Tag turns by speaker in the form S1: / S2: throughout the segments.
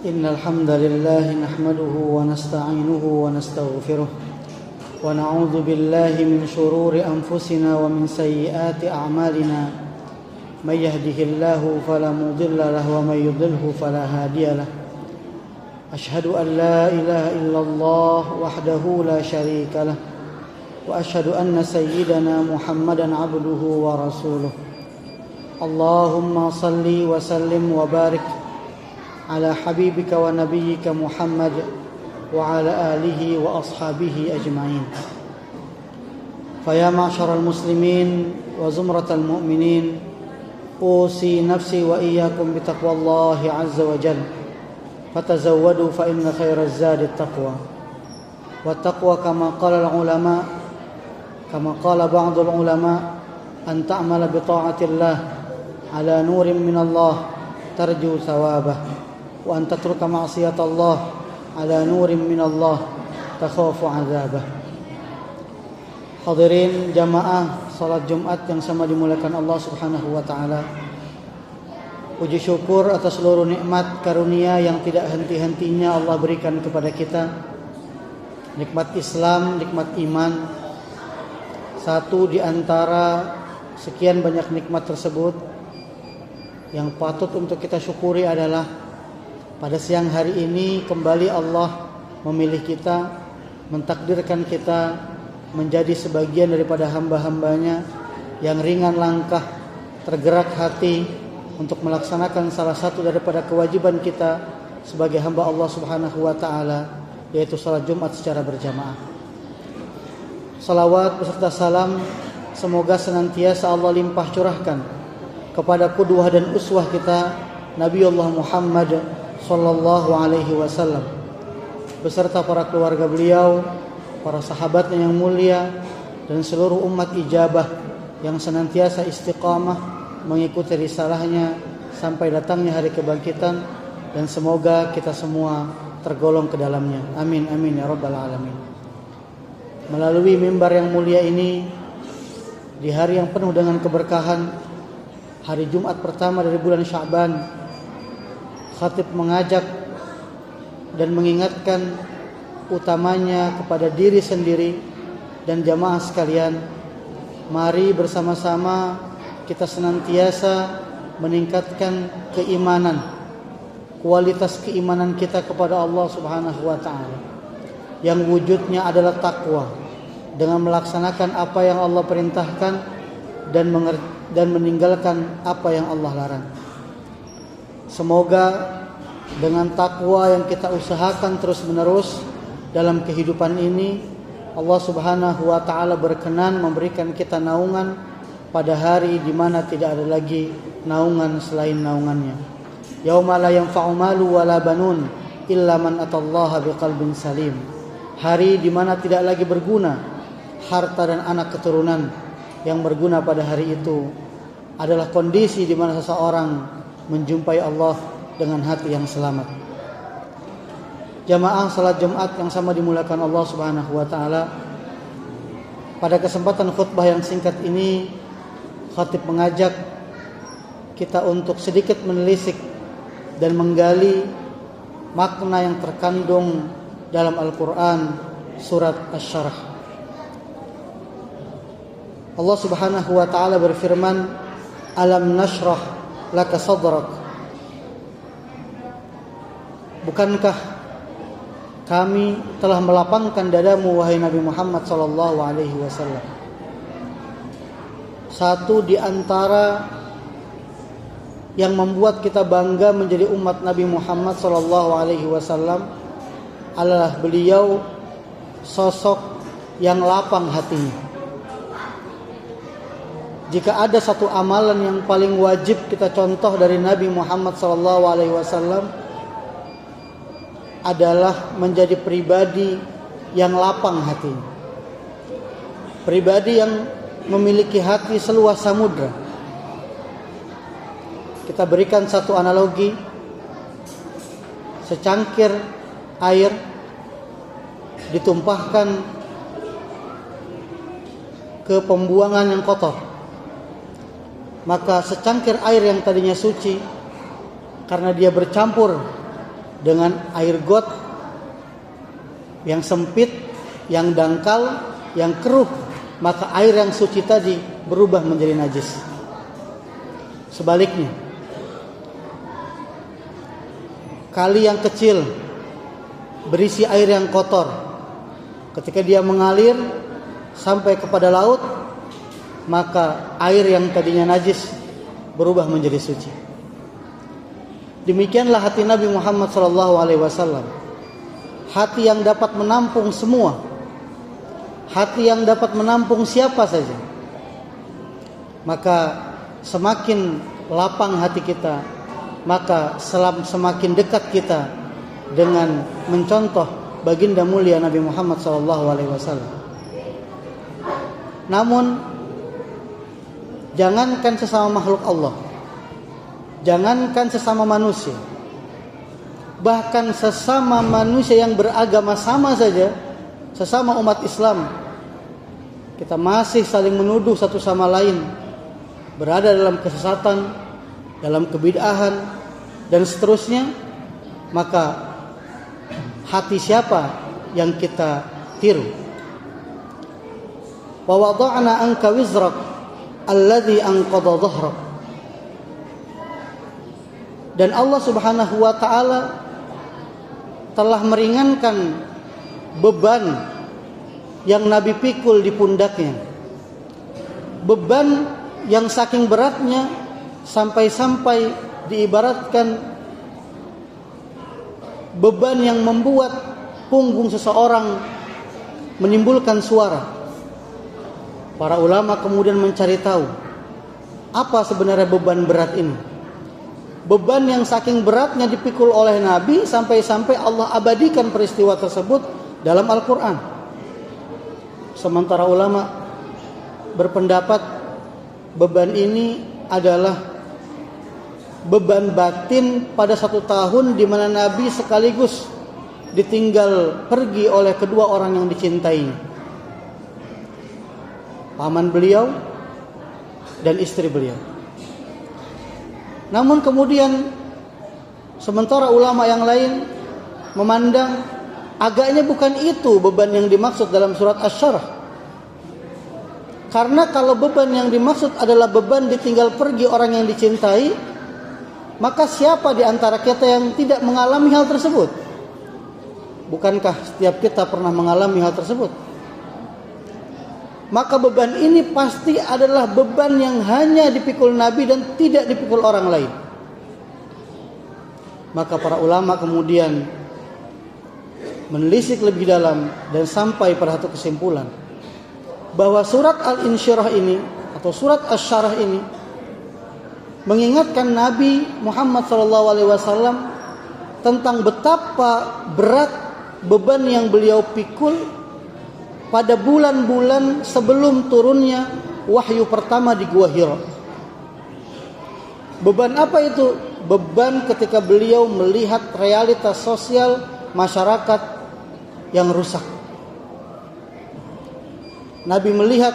S1: إن الحمد لله نحمده ونستعينه ونستغفره ونعوذ بالله من شرور أنفسنا ومن سيئات أعمالنا من يهده الله فلا مضل له ومن يضلل فلا هادي له أشهد أن لا إله إلا الله وحده لا شريك له وأشهد أن سيدنا محمدا عبده ورسوله اللهم صل وسلم وبارك على حبيبك ونبيك محمد وعلى آله وأصحابه أجمعين فيا معشر المسلمين وزمرة المؤمنين أوصي نفسي وإياكم بتقوى الله عز وجل فتزودوا فإن خير الزاد التقوى والتقوى كما قال بعض العلماء أن تعمل بطاعة الله على نور من الله ترجو ثوابه وأن تترك معصية الله على نور من الله تخاف عذابه. Hadirin jamaah salat Jumat yang sama dimuliakan Allah Subhanahu wa taala. Puji syukur atas seluruh nikmat karunia yang tidak henti-hentinya Allah berikan kepada kita. Nikmat Islam, nikmat iman. Satu di antara sekian banyak nikmat tersebut yang patut untuk kita syukuri adalah pada siang hari ini kembali Allah memilih kita, mentakdirkan kita menjadi sebagian daripada hamba-hambanya yang ringan langkah, tergerak hati untuk melaksanakan salah satu daripada kewajiban kita sebagai hamba Allah Subhanahu wa taala, yaitu salat Jumat secara berjamaah. Salawat beserta salam semoga senantiasa Allah limpah curahkan kepada qudwah dan uswah kita Nabi Allah Muhammad sallallahu alaihi wasallam beserta para keluarga beliau, para sahabatnya yang mulia dan seluruh umat ijabah yang senantiasa istiqamah mengikuti risalahnya sampai datangnya hari kebangkitan, dan semoga kita semua tergolong ke dalamnya. Amin amin ya rabbal alamin. Melalui mimbar yang mulia ini di hari yang penuh dengan keberkahan, hari Jumat pertama dari bulan Sya'ban, khatib mengajak dan mengingatkan utamanya kepada diri sendiri dan jamaah sekalian, mari bersama-sama kita senantiasa meningkatkan keimanan, kualitas keimanan kita kepada Allah Subhanahu wa taala yang wujudnya adalah takwa, dengan melaksanakan apa yang Allah perintahkan dan meninggalkan apa yang Allah larang. Semoga dengan takwa yang kita usahakan terus-menerus dalam kehidupan ini, Allah Subhanahu wa taala berkenan memberikan kita naungan pada hari di mana tidak ada lagi naungan selain naungannya. Yauma la yanfa'u malu wala banun illa man atallaha biqalbin salim. Hari di mana tidak lagi berguna harta dan anak keturunan. Yang berguna pada hari itu adalah kondisi di mana seseorang menjumpai Allah dengan hati yang selamat. Jamaah salat Jumat yang sama dimuliakan Allah Subhanahu wa taala. Pada kesempatan khutbah yang singkat ini, khatib mengajak kita untuk sedikit menelisik dan menggali makna yang terkandung dalam Al-Qur'an surat Asy-Syarh. Allah Subhanahu wa taala berfirman, "Alam nashrah laka sadrak." Bukankah kami telah melapangkan dadamu wahai Nabi Muhammad sallallahu alaihi wasallam? Satu di antara yang membuat kita bangga menjadi umat Nabi Muhammad sallallahu alaihi wasallam adalah beliau sosok yang lapang hatinya. Jika ada satu amalan yang paling wajib kita contoh dari Nabi Muhammad SAW adalah menjadi pribadi yang lapang hati, pribadi yang memiliki hati seluas samudra. Kita berikan satu analogi, secangkir air ditumpahkan ke pembuangan yang kotor, maka secangkir air yang tadinya suci, karena dia bercampur dengan air got yang sempit, yang dangkal, yang keruh, maka air yang suci tadi berubah menjadi najis. Sebaliknya, kali yang kecil berisi air yang kotor, ketika dia mengalir sampai kepada laut, maka air yang tadinya najis berubah menjadi suci. Demikianlah hati Nabi Muhammad SAW, hati yang dapat menampung semua, hati yang dapat menampung siapa saja. Maka semakin lapang hati kita, maka semakin dekat kita dengan mencontoh baginda mulia Nabi Muhammad SAW. Namun jangankan sesama makhluk Allah, jangankan sesama manusia, bahkan sesama manusia yang beragama sama saja, sesama umat Islam, kita masih saling menuduh satu sama lain berada dalam kesesatan, dalam kebid'ahan, dan seterusnya. Maka hati siapa yang kita tiru? Wa wada'na anka wizrak alladhi anqadha dhahrak. Dan Allah Subhanahu wa taala telah meringankan beban yang Nabi pikul di pundaknya. Beban yang saking beratnya sampai-sampai diibaratkan beban yang membuat punggung seseorang menimbulkan suara. Para ulama kemudian mencari tahu apa sebenarnya beban berat ini. Beban yang saking beratnya dipikul oleh Nabi sampai-sampai Allah abadikan peristiwa tersebut dalam Al-Quran. Sementara ulama berpendapat beban ini adalah beban batin pada 1 tahun di mana Nabi sekaligus ditinggal pergi oleh kedua orang yang dicintainya, paman beliau dan istri beliau. Namun kemudian sementara ulama yang lain memandang agaknya bukan itu beban yang dimaksud dalam surat Asy-Syarah. Karena kalau beban yang dimaksud adalah beban ditinggal pergi orang yang dicintai, maka siapa di antara kita yang tidak mengalami hal tersebut? Bukankah setiap kita pernah mengalami hal tersebut? Maka beban ini pasti adalah beban yang hanya dipikul Nabi dan tidak dipikul orang lain. Maka para ulama kemudian menelisik lebih dalam dan sampai pada satu kesimpulan, bahwa surat Al-Insyirah ini atau surat Asy-Syarah ini mengingatkan Nabi Muhammad SAW tentang betapa berat beban yang beliau pikul pada bulan-bulan sebelum turunnya wahyu pertama di Gua Hira. Beban apa itu? Beban ketika beliau melihat realitas sosial masyarakat yang rusak. Nabi melihat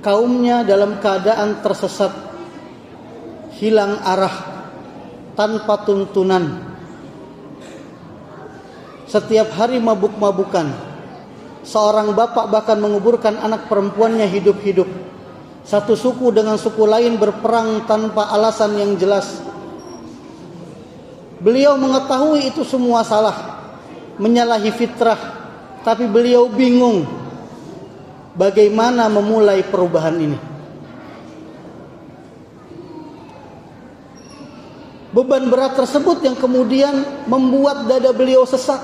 S1: kaumnya dalam keadaan tersesat, hilang arah, tanpa tuntunan. Setiap hari mabuk-mabukan. Seorang bapak bahkan menguburkan anak perempuannya hidup-hidup. Satu suku dengan suku lain berperang tanpa alasan yang jelas. Beliau mengetahui itu semua salah, menyalahi fitrah, tapi beliau bingung bagaimana memulai perubahan ini. Beban berat tersebut yang kemudian membuat dada beliau sesak,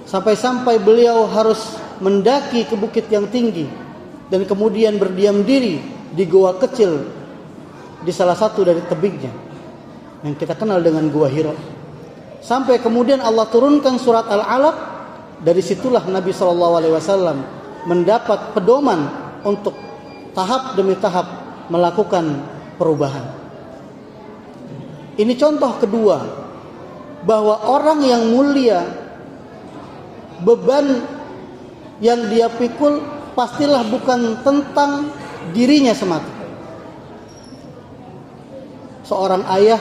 S1: sampai-sampai beliau harus mendaki ke bukit yang tinggi dan kemudian berdiam diri di goa kecil di salah satu dari tebingnya yang kita kenal dengan Gua Hira. Sampai kemudian Allah turunkan surat Al-Alaq. Dari situlah Nabi SAW mendapat pedoman untuk tahap demi tahap melakukan perubahan. Ini contoh kedua bahwa orang yang mulia, beban yang dia pikul pastilah bukan tentang dirinya semata. Seorang ayah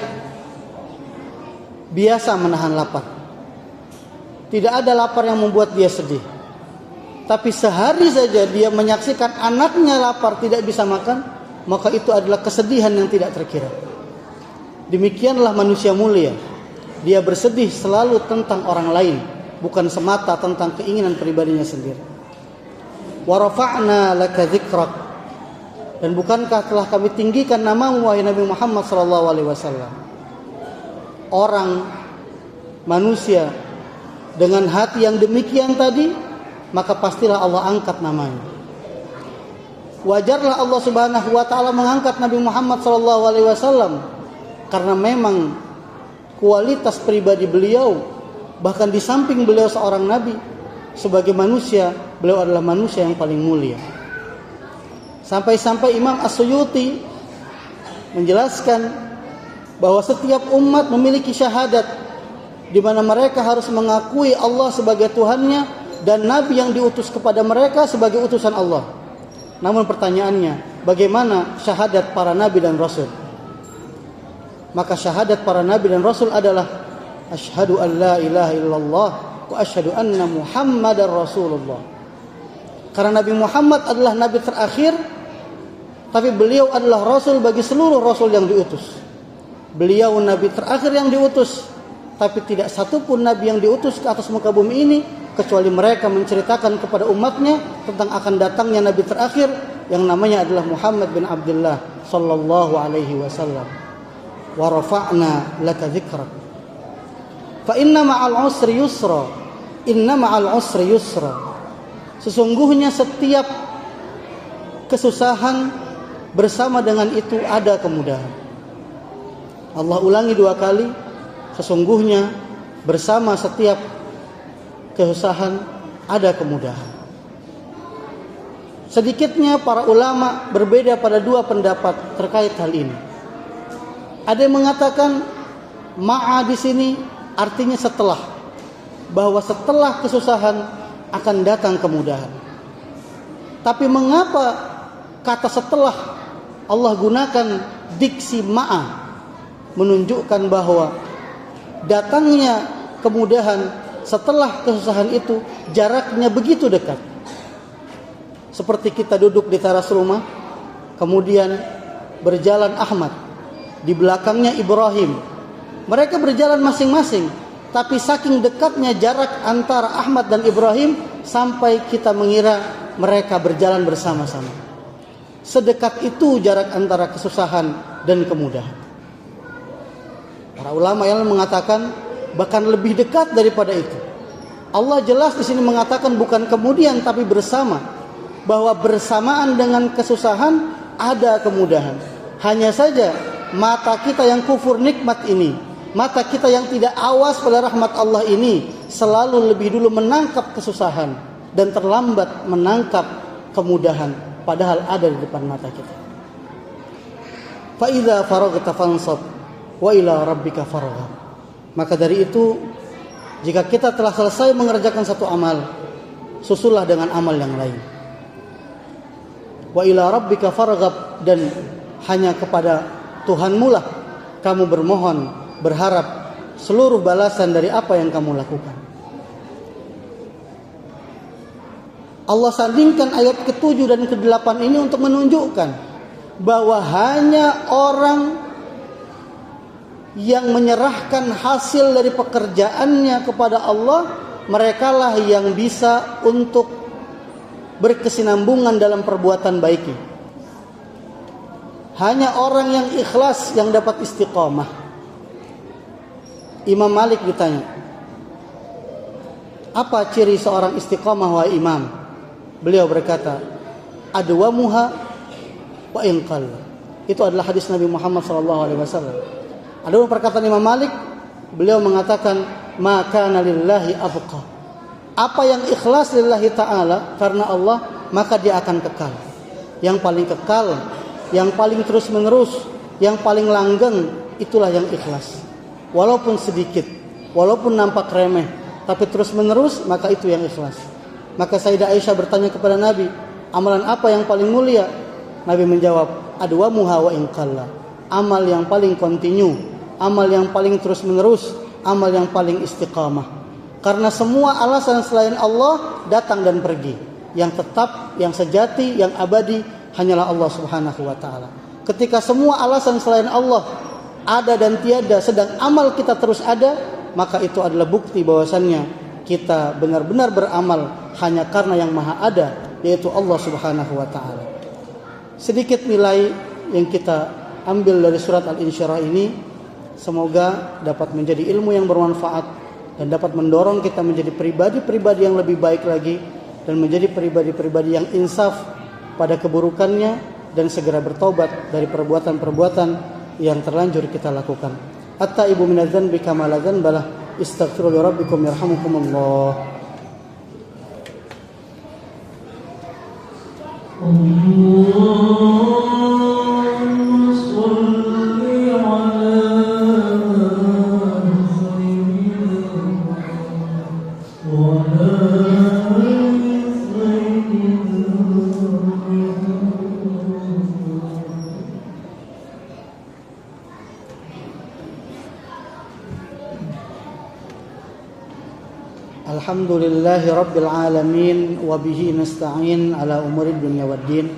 S1: biasa menahan lapar. Tidak ada lapar yang membuat dia sedih. Tapi sehari saja dia menyaksikan anaknya lapar tidak bisa makan, maka itu adalah kesedihan yang tidak terkira. Demikianlah manusia mulia. Dia bersedih selalu tentang orang lain, bukan semata tentang keinginan pribadinya sendiri. Wa rafa'na laka dzikrak. Dan bukankah telah kami tinggikan namamu wahai Nabi Muhammad sallallahu alaihi wasallam. Orang manusia dengan hati yang demikian tadi, maka pastilah Allah angkat namanya. Wajarlah Allah Subhanahu wa taala mengangkat Nabi Muhammad sallallahu alaihi wasallam karena memang kualitas pribadi beliau, bahkan di samping beliau seorang nabi, sebagai manusia beliau adalah manusia yang paling mulia. Sampai-sampai Imam As-Suyuti menjelaskan bahwa setiap umat memiliki syahadat, di mana mereka harus mengakui Allah sebagai Tuhannya dan Nabi yang diutus kepada mereka sebagai utusan Allah. Namun pertanyaannya, bagaimana syahadat para Nabi dan Rasul? Maka syahadat para Nabi dan Rasul adalah asyhadu an la ilaha illallah wa asyhadu anna Muhammadar Rasulullah. Karena Nabi Muhammad adalah Nabi terakhir, tapi beliau adalah Rasul bagi seluruh Rasul yang diutus. Beliau Nabi terakhir yang diutus, tapi tidak satupun Nabi yang diutus ke atas muka bumi ini kecuali mereka menceritakan kepada umatnya tentang akan datangnya Nabi terakhir yang namanya adalah Muhammad bin Abdullah sallallahu alaihi wasallam. Wa rafa'na laka dzikrak. Fa inna ma'al usri yusra. Inna ma'al usri yusra. Sesungguhnya setiap kesusahan bersama dengan itu ada kemudahan. Allah ulangi 2 kali. Sesungguhnya bersama setiap kesusahan ada kemudahan. Sedikitnya para ulama berbeda pada 2 pendapat terkait hal ini. Ada yang mengatakan ma'a di sini artinya setelah, bahwa setelah kesusahan akan datang kemudahan. Tapi mengapa kata setelah Allah gunakan diksi ma'a, menunjukkan bahwa datangnya kemudahan setelah kesusahan itu jaraknya begitu dekat. Seperti kita duduk di teras rumah, kemudian berjalan Ahmad, di belakangnya Ibrahim. Mereka berjalan masing-masing, tapi saking dekatnya jarak antara Ahmad dan Ibrahim sampai kita mengira mereka berjalan bersama-sama. Sedekat itu jarak antara kesusahan dan kemudahan. Para ulama yang mengatakan bahkan lebih dekat daripada itu. Allah jelas di sini mengatakan bukan kemudian tapi bersama, bahwa bersamaan dengan kesusahan ada kemudahan. Hanya saja mata kita yang kufur nikmat ini, mata kita yang tidak awas pada rahmat Allah ini selalu lebih dulu menangkap kesusahan dan terlambat menangkap kemudahan, padahal ada di depan mata kita. Fa idza faraghta fansab wa ila rabbika farghab. Maka dari itu, jika kita telah selesai mengerjakan satu amal, susullah dengan amal yang lain. Wa ila rabbika farghab, dan hanya kepada Tuhanmu lah kamu bermohon, berharap seluruh balasan dari apa yang kamu lakukan. Allah sandingkan ayat ke-7 dan ke-8 ini untuk menunjukkan bahwa hanya orang yang menyerahkan hasil dari pekerjaannya kepada Allah, merekalah yang bisa untuk berkesinambungan dalam perbuatan baiknya. Hanya orang yang ikhlas yang dapat istiqamah. Imam Malik ditanya, apa ciri seorang istiqamah wahai Imam? Beliau berkata, adwamuha wa in qalla. Itu adalah hadis Nabi Muhammad SAW. Ada perkataan Imam Malik, beliau mengatakan, ma kana lillahi abqa. Apa yang ikhlas lillahi ta'ala karena Allah, maka dia akan kekal. Yang paling kekal, yang paling terus menerus, yang paling langgeng, itulah yang ikhlas. Walaupun sedikit, walaupun nampak remeh, tapi terus menerus, maka itu yang ikhlas. Maka Sayyidah Aisyah bertanya kepada Nabi, amalan apa yang paling mulia? Nabi menjawab, adwamuha wa in qalla. Amal yang paling kontinu, amal yang paling terus menerus, amal yang paling istiqamah. Karena semua alasan selain Allah datang dan pergi. Yang tetap, yang sejati, yang abadi hanyalah Allah Subhanahu wa taala. Ketika semua alasan selain Allah ada dan tiada, sedang amal kita terus ada, maka itu adalah bukti bahwasannya kita benar-benar beramal hanya karena yang maha ada, yaitu Allah Subhanahu wa taala. Sedikit nilai yang kita ambil dari surat Al-Insyirah ini, semoga dapat menjadi ilmu yang bermanfaat dan dapat mendorong kita menjadi pribadi-pribadi yang lebih baik lagi dan menjadi pribadi-pribadi yang insaf pada keburukannya dan segera bertaubat dari perbuatan-perbuatan yang terlanjur kita lakukan. At-taibu minadz-dzanbi kama la dzanbalah, istaghfiru li rabbikum yarhamukumullah. Alhamdulillahi Rabbil Alamin, wa bihi nasta'in ala umuri dunya waddin.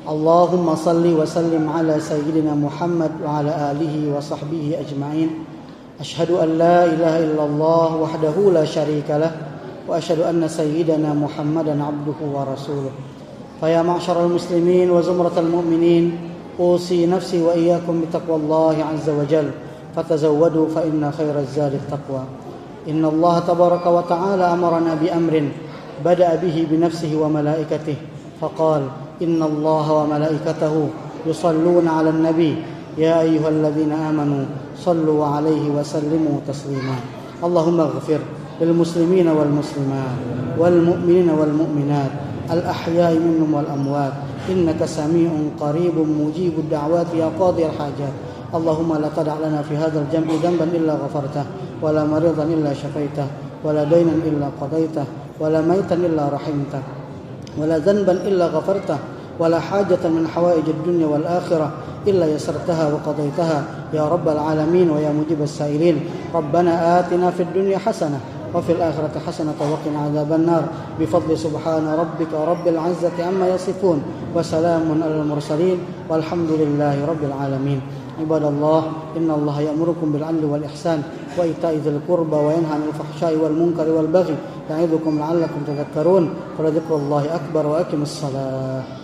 S1: Allahumma salli wa sallim ala sayyidina Muhammad wa ala alihi wa sahbihi ajma'in. Ashhadu an la ilaha illallah wahdahu la syarika lah, wa ashhadu anna sayyidana Muhammadan abduhu wa rasuluh. Faya ma'syaral muslimin wa zumratal mu'minin, usi nafsi wa iyyakum bitaqwallahi azza wa jalla, fatazawwadu fa inna khairaz zadi taqwa. Inna Allah tabaraka wa ta'ala amarana bi amrin bada'a bihi bi nafsihi wa malaikatihi faqala inna Allah wa malaikatahu yusalluna 'alan nabi ya ayyuhalladzina amanu sallu 'alaihi wa sallimu taslima. Allahumma ighfir lil muslimina wal muslimat wal mu'minina wal mu'minat al ahya'i minhum wal amwat innaka sami'un qaribun mujibud da'wati ya qadhil hajat. Allahumma la tada' lana fi hadzal jam'i dhanban illa ghafartah, wa la maridan illa syafaitah, wa la daynan illa qadaitah, wa la maitan illa rahimtah, wa la dhanban illa ghafartah, wa la hajatan min hawaijid dunya wal akhirah illa yasartaha wa qadaitaha ya rabbal alamin wa ya mujibas sa'ilin. Rabbana atina fid dunya hasanah wa fil akhirati hasanah wa qina adzaban nar bi fadli subhana rabbika rabbil izzati amma yasifun wa salamun alal mursalin walhamdulillahi rabbil alamin. Ibadallah, innallaha ya'murukum bil 'adli wal ihsan wa ita'i dzil qurba wa yanha 'anil fahsya'i wal munkari wal baghi ya'idzukum la'allakum tadhakkarun. Fa dzikrullahi akbar wa aqimus shalah.